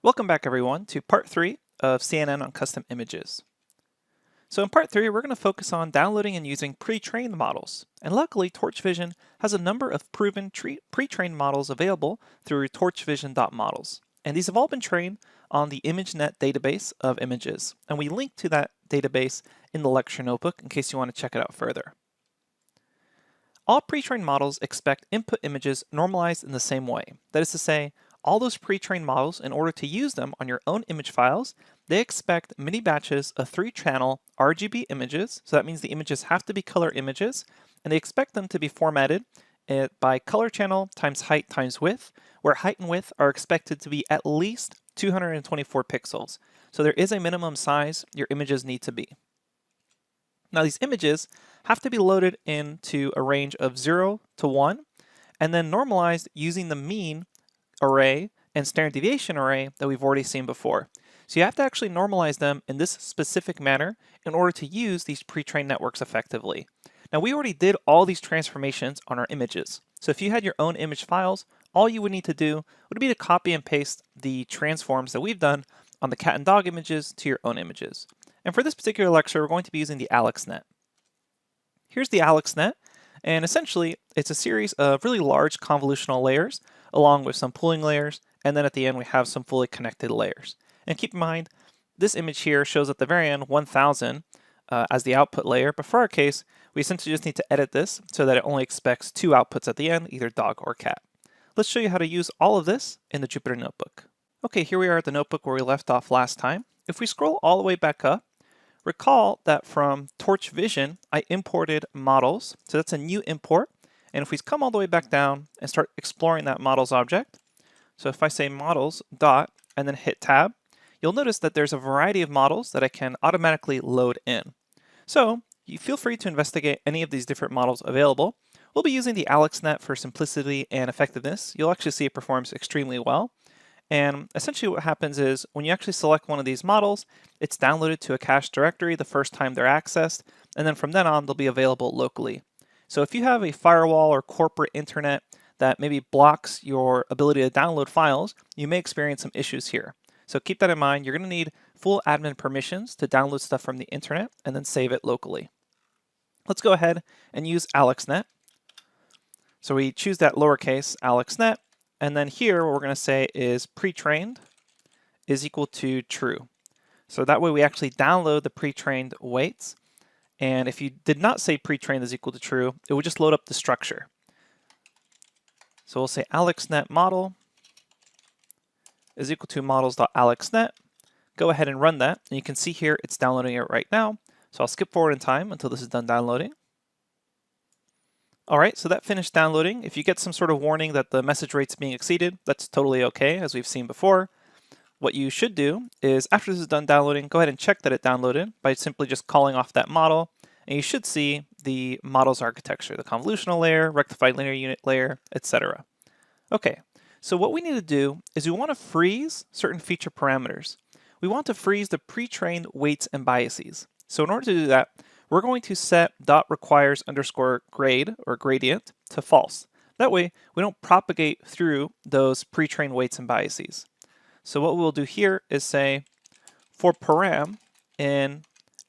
Welcome back everyone to part 3 of CNN on custom images. So in part 3 we're going to focus on downloading and using pre-trained models. And luckily TorchVision has a number of proven pre-trained models available through torchvision.models. And these have all been trained on the ImageNet database of images. And we link to that database in the lecture notebook in case you want to check it out further. All pre-trained models expect input images normalized in the same way. That is to say, all those pre-trained models, in order to use them on your own image files, they expect mini batches of 3-channel RGB images, so that means the images have to be color images, and they expect them to be formatted by color channel times height times width, where height and width are expected to be at least 224 pixels. So there is a minimum size your images need to be. Now these images have to be loaded into a range of 0 to 1, and then normalized using the mean array and standard deviation array that we've already seen before. So you have to actually normalize them in this specific manner in order to use these pre-trained networks effectively. Now we already did all these transformations on our images. So if you had your own image files, all you would need to do would be to copy and paste the transforms that we've done on the cat and dog images to your own images. And for this particular lecture, we're going to be using the AlexNet. Here's the AlexNet, and essentially it's a series of really large convolutional layers along with some pooling layers, and then at the end we have some fully connected layers. And keep in mind, this image here shows at the very end 1000 as the output layer, but for our case, we essentially just need to edit this so that it only expects 2 outputs at the end, either dog or cat. Let's show you how to use all of this in the Jupyter Notebook. Okay, here we are at the notebook where we left off last time. If we scroll all the way back up, recall that from TorchVision, I imported models, so that's a new import. And if we come all the way back down and start exploring that models object, so if I say models dot and then hit tab, you'll notice that there's a variety of models that I can automatically load in. So you feel free to investigate any of these different models available. We'll be using the AlexNet for simplicity and effectiveness. You'll actually see it performs extremely well. And essentially what happens is when you actually select one of these models, it's downloaded to a cache directory the first time they're accessed, and then from then on they'll be available locally. So if you have a firewall or corporate internet that maybe blocks your ability to download files, you may experience some issues here. So keep that in mind. You're going to need full admin permissions to download stuff from the internet and then save it locally. Let's go ahead and use AlexNet. So we choose that lowercase AlexNet, and then here what we're going to say is pre-trained is equal to true. So that way we actually download the pre-trained weights. And if you did not say pre-trained is equal to true, it would just load up the structure. So we'll say AlexNet model is equal to models.alexnet. Go ahead and run that, and you can see here it's downloading it right now. So I'll skip forward in time until this is done downloading. Alright, so that finished downloading. If you get some sort of warning that the message rate's being exceeded, that's totally okay, as we've seen before. What you should do is, after this is done downloading, go ahead and check that it downloaded by simply just calling off that model, and you should see the model's architecture, the convolutional layer, rectified linear unit layer, etc. Okay, so what we need to do is we want to freeze certain feature parameters. We want to freeze the pre-trained weights and biases. So in order to do that, we're going to set .requires underscore grade or gradient to false. That way, we don't propagate through those pre-trained weights and biases. So what we'll do here is say for param in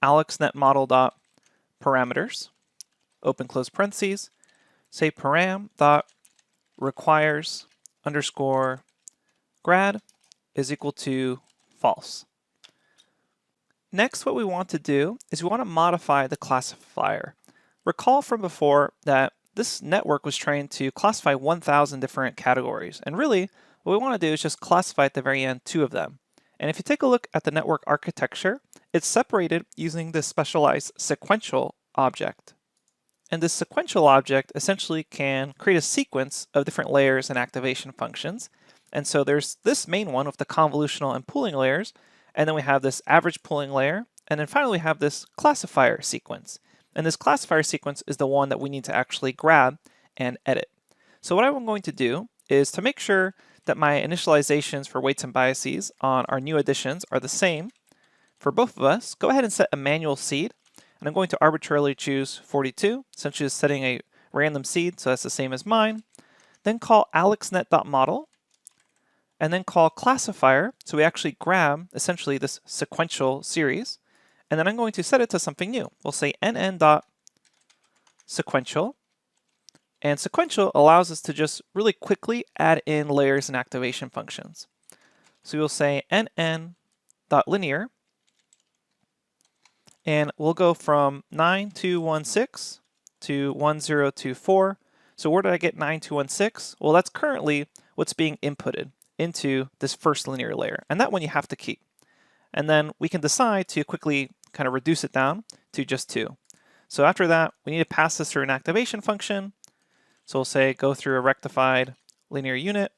AlexNet model.parameters, open close parentheses, say param.requires underscore grad is equal to false. Next, what we want to do is we want to modify the classifier. Recall from before that this network was trained to classify 1,000 different categories, and really what we want to do is just classify at the very end 2 of them. And if you take a look at the network architecture, it's separated using this specialized sequential object. And this sequential object essentially can create a sequence of different layers and activation functions. And so there's this main one with the convolutional and pooling layers, and then we have this average pooling layer, and then finally we have this classifier sequence. And this classifier sequence is the one that we need to actually grab and edit. So what I'm going to do is to make sure that my initializations for weights and biases on our new additions are the same for both of us, go ahead and set a manual seed. And I'm going to arbitrarily choose 42, essentially just setting a random seed, so that's the same as mine. Then call alexnet.model, and then call classifier. So we actually grab essentially this sequential series, and then I'm going to set it to something new. We'll say nn.sequential, and sequential allows us to just really quickly add in layers and activation functions. So we'll say nn.linear, and we'll go from 9216 to 1024. So where did I get 9216? Well, that's currently what's being inputted into this first linear layer, and that one you have to keep. And then we can decide to quickly kind of reduce it down to just 2. So after that, we need to pass this through an activation function. So we'll say go through a rectified linear unit,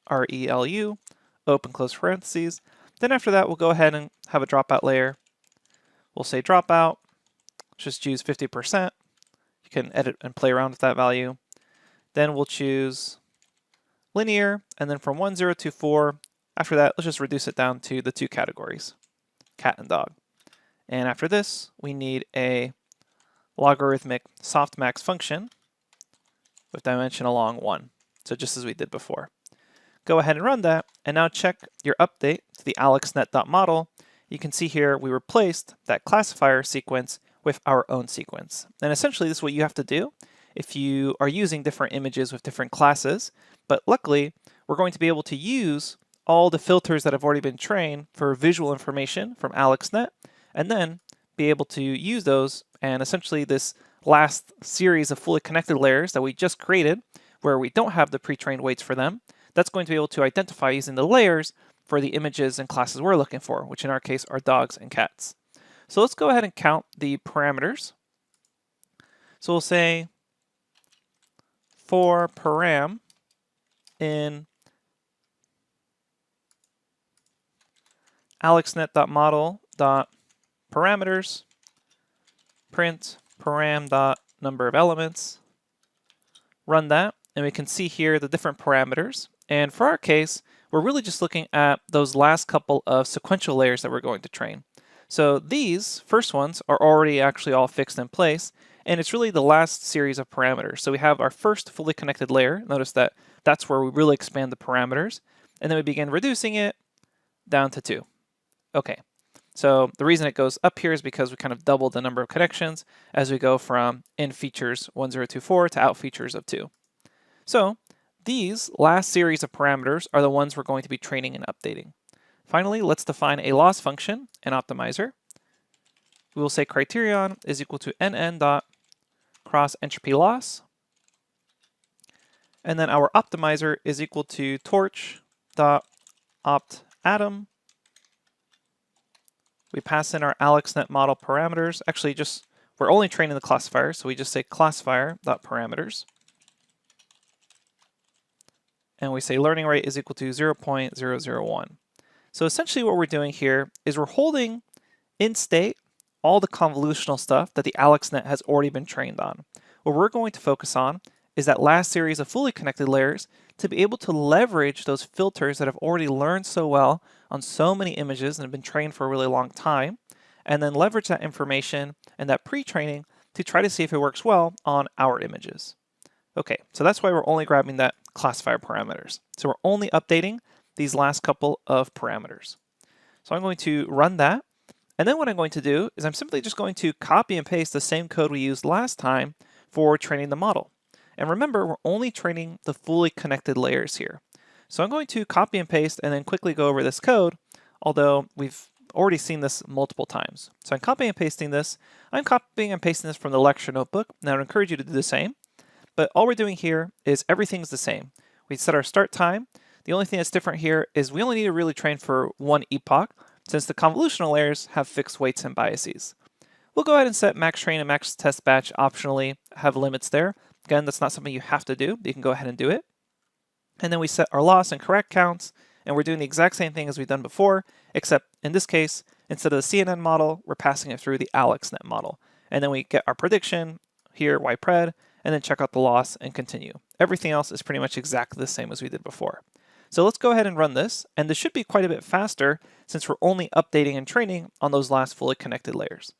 RELU, open close parentheses. Then after that, we'll go ahead and have a dropout layer. We'll say dropout, just choose 50%. You can edit and play around with that value. Then we'll choose linear, and then from 1024, after that, let's just reduce it down to the 2 categories, cat and dog. And after this, we need a logarithmic softmax function with dimension along 1. So just as we did before. Go ahead and run that, and now check your update to the alexnet.model. You can see here we replaced that classifier sequence with our own sequence. And essentially this is what you have to do if you are using different images with different classes. But luckily, we're going to be able to use all the filters that have already been trained for visual information from AlexNet, and then be able to use those, and essentially this last series of fully connected layers that we just created, where we don't have the pre-trained weights for them, that's going to be able to identify using the layers for the images and classes we're looking for, which in our case are dogs and cats. So let's go ahead and count the parameters. So we'll say for param in alexnet.model.parameters, print param.number of elements, run that, and we can see here the different parameters. And for our case, we're really just looking at those last couple of sequential layers that we're going to train. So these first ones are already actually all fixed in place, and it's really the last series of parameters. So we have our first fully connected layer. Notice that that's where we really expand the parameters, and then we begin reducing it down to 2. Okay, so the reason it goes up here is because we kind of double the number of connections as we go from in features 1024 to out features of 2. So these last series of parameters are the ones we're going to be training and updating. Finally, let's define a loss function and optimizer. We will say criterion is equal to nn.cross entropy loss. And then our optimizer is equal to torch.optAtom. We pass in our AlexNet model parameters. Actually, we're only training the classifier, so we just say classifier.parameters. And we say learning rate is equal to 0.001. So essentially what we're doing here is we're holding in state all the convolutional stuff that the AlexNet has already been trained on. What we're going to focus on is that last series of fully connected layers to be able to leverage those filters that have already learned so well on so many images and have been trained for a really long time, and then leverage that information and that pre-training to try to see if it works well on our images. Okay, so that's why we're only grabbing that classifier parameters. So we're only updating these last couple of parameters. So I'm going to run that, and then what I'm going to do is I'm simply just going to copy and paste the same code we used last time for training the model. And remember, we're only training the fully connected layers here. So I'm going to copy and paste and then quickly go over this code, although we've already seen this multiple times. So I'm copying and pasting this. I'm copying and pasting this from the lecture notebook. Now I would encourage you to do the same. But all we're doing here is everything's the same. We set our start time. The only thing that's different here is we only need to really train for one epoch, since the convolutional layers have fixed weights and biases. We'll go ahead and set max train and max test batch optionally, have limits there. Again, that's not something you have to do, but you can go ahead and do it. And then we set our loss and correct counts, and we're doing the exact same thing as we've done before, except in this case, instead of the CNN model, we're passing it through the AlexNet model. And then we get our prediction here, ypred, and then check out the loss and continue. Everything else is pretty much exactly the same as we did before. So let's go ahead and run this, and this should be quite a bit faster since we're only updating and training on those last fully connected layers.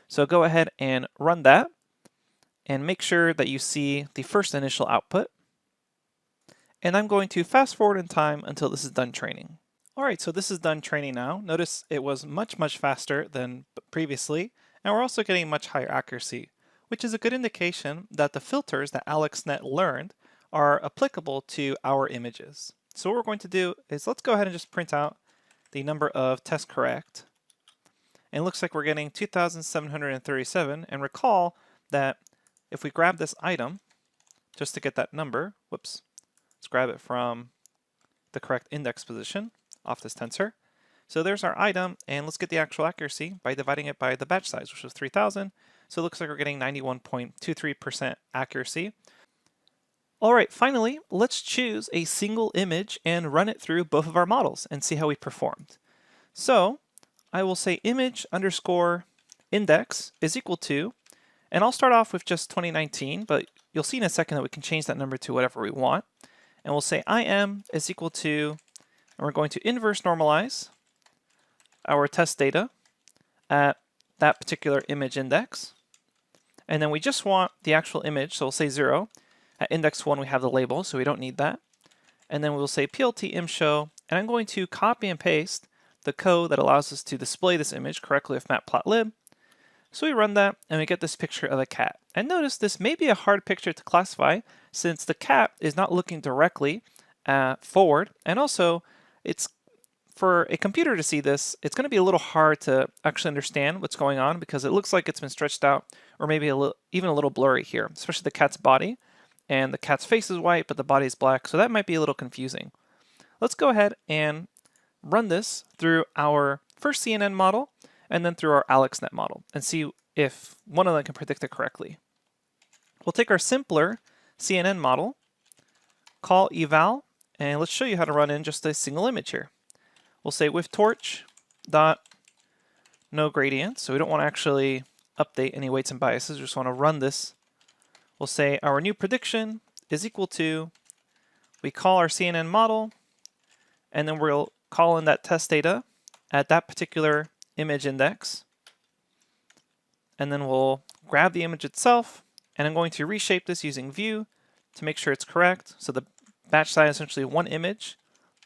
So go ahead and run that, and make sure that you see the first initial output. And I'm going to fast forward in time until this is done training. Alright, so this is done training now. Notice it was much faster than previously, and we're also getting much higher accuracy, which is a good indication that the filters that AlexNet learned are applicable to our images. So what we're going to do is let's go ahead and just print out the number of tests correct. And it looks like we're getting 2,737, and recall that if we grab this item, just to get that number, whoops, let's grab it from the correct index position off this tensor. So there's our item, and let's get the actual accuracy by dividing it by the batch size, which was 3,000. So it looks like we're getting 91.23% accuracy. All right, finally, let's choose a single image and run it through both of our models and see how we performed. So I will say image underscore index is equal to, and I'll start off with just 2019, but you'll see in a second that we can change that number to whatever we want. And we'll say IM is equal to, and we're going to inverse normalize our test data at that particular image index. And then we just want the actual image, so we'll say 0. At index 1 we have the label, so we don't need that. And then we'll say plt imshow, and I'm going to copy and paste the code that allows us to display this image correctly with matplotlib. So we run that, and we get this picture of a cat. And notice this may be a hard picture to classify since the cat is not looking directly forward, and also it's for a computer to see this, it's going to be a little hard to actually understand what's going on because it looks like it's been stretched out or maybe even a little blurry here, especially the cat's body. And the cat's face is white, but the body is black, so that might be a little confusing. Let's go ahead and run this through our first CNN model and then through our AlexNet model and see if one of them can predict it correctly. We'll take our simpler CNN model, call eval, and let's show you how to run in just a single image here. We'll say with torch dot no gradient, so we don't want to actually update any weights and biases, we just want to run this. We'll say our new prediction is equal to, we call our CNN model, and then we'll call in that test data at that particular image index. And then we'll grab the image itself, and I'm going to reshape this using view to make sure it's correct. So the batch size is essentially one image,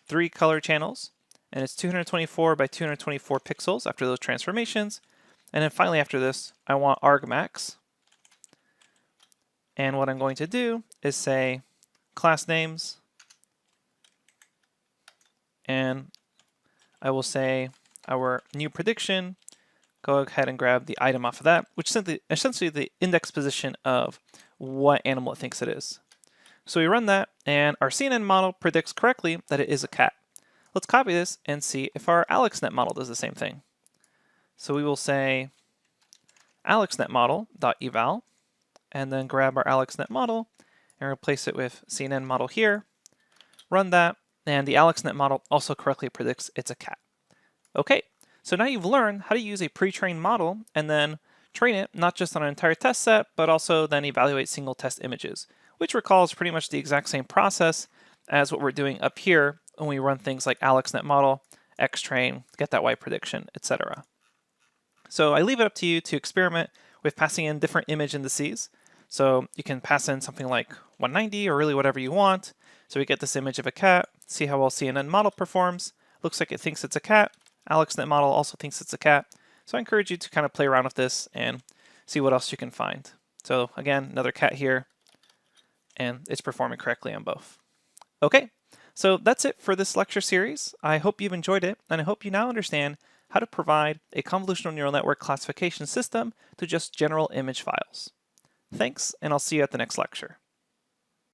3 color channels, and it's 224 by 224 pixels after those transformations. And then finally after this, I want argmax. And what I'm going to do is say class names, and I will say our new prediction, go ahead and grab the item off of that, which is essentially the index position of what animal it thinks it is. So we run that, and our CNN model predicts correctly that it is a cat. Let's copy this and see if our AlexNet model does the same thing. So we will say AlexNet model.eval, and then grab our AlexNet model and replace it with CNN model here. Run that, and the AlexNet model also correctly predicts it's a cat. Okay, so now you've learned how to use a pre-trained model and then train it not just on an entire test set, but also then evaluate single test images, which recalls pretty much the exact same process as what we're doing up here when we run things like AlexNet model, xtrain, get that Y prediction, etc. So I leave it up to you to experiment with passing in different image indices. So you can pass in something like 190 or really whatever you want. So we get this image of a cat, see how well CNN model performs. Looks like it thinks it's a cat. AlexNet model also thinks it's a cat. So I encourage you to kind of play around with this and see what else you can find. So again, another cat here, and it's performing correctly on both. Okay, so that's it for this lecture series. I hope you've enjoyed it, and I hope you now understand how to provide a convolutional neural network classification system to just general image files. Thanks, and I'll see you at the next lecture.